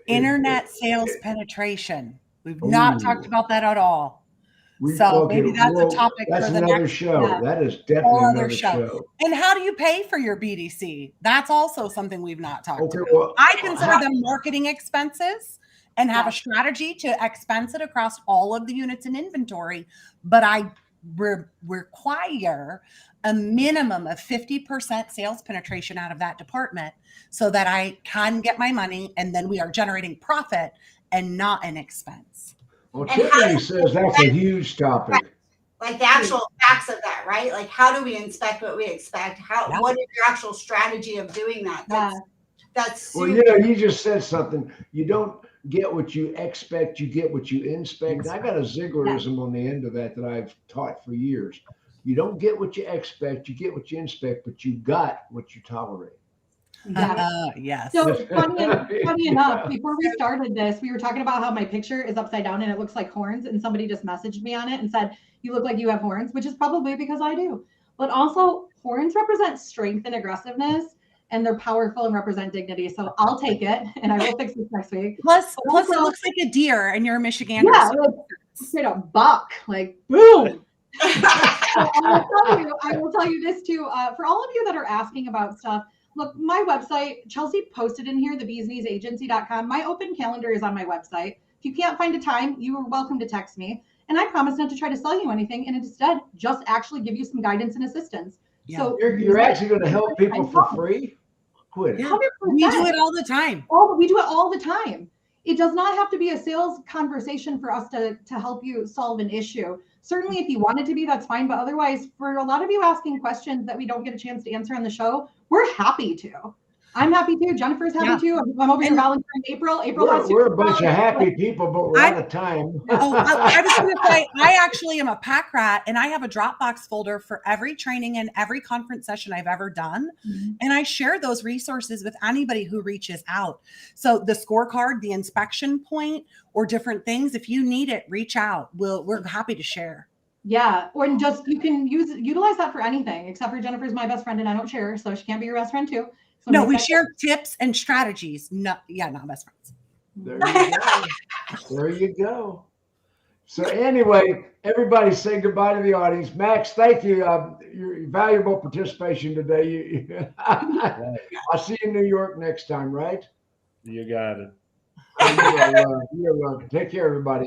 Internet sales penetration. We've not talked about that at all. Maybe that's a topic for the next show. Yeah. That is definitely another show. And how do you pay for your BDC? That's also something we've not talked about. Well, I consider them marketing expenses and have a strategy to expense it across all of the units in inventory. But I require a minimum of 50% sales penetration out of that department so that I can get my money and then we are generating profit and not an expense. Well, Tiffany says that's a huge topic. Like the actual facts of that, right? Like how do we inspect what we expect? What is your actual strategy of doing that? That's well, you just said something. You don't get what you expect, you get what you inspect. I got a Zieglerism on the end of that I've taught for years. You don't get what you expect, you get what you inspect, but you got what you tolerate. Yes. So funny enough, before we started this, we were talking about how my picture is upside down and it looks like horns, and somebody just messaged me on it and said, you look like you have horns, which is probably because I do. But also, horns represent strength and aggressiveness, and they're powerful and represent dignity. So I'll take it, and I will fix this next week. Plus also, it looks like a deer, and you're a Michigander. Yeah, so like straight up buck, like boom. So I will tell you this too. For all of you that are asking about stuff, look, my website, Chelsea posted in here, thebeesneesagency.com. My open calendar is on my website. If you can't find a time, you are welcome to text me. And I promise not to try to sell you anything, and instead just actually give you some guidance and assistance. Yeah. So You're actually going to help people for free? Quit it. Yeah. We do it all the time. We do it all the time. It does not have to be a sales conversation for us to help you solve an issue. Certainly, if you want it to be, that's fine. But otherwise, for a lot of you asking questions that we don't get a chance to answer on the show, we're happy to. I'm happy to. Jennifer's happy to. I'm over here volunteering April. We're a bunch of happy people, but we're out of time. I was going to say, I actually am a pack rat, and I have a Dropbox folder for every training and every conference session I've ever done. Mm-hmm. And I share those resources with anybody who reaches out. So the scorecard, the inspection point, or different things, if you need it, reach out. We're happy to share. Yeah, or just you can utilize that for anything, except for Jennifer's my best friend and I don't share her, so she can't be your best friend too. So no, we share tips and strategies. Not best friends. There you go. There you go. So anyway, everybody say goodbye to the audience. Max, thank you. Your valuable participation today. I'll see you in New York next time, right? You got it. You're welcome. Take care, everybody.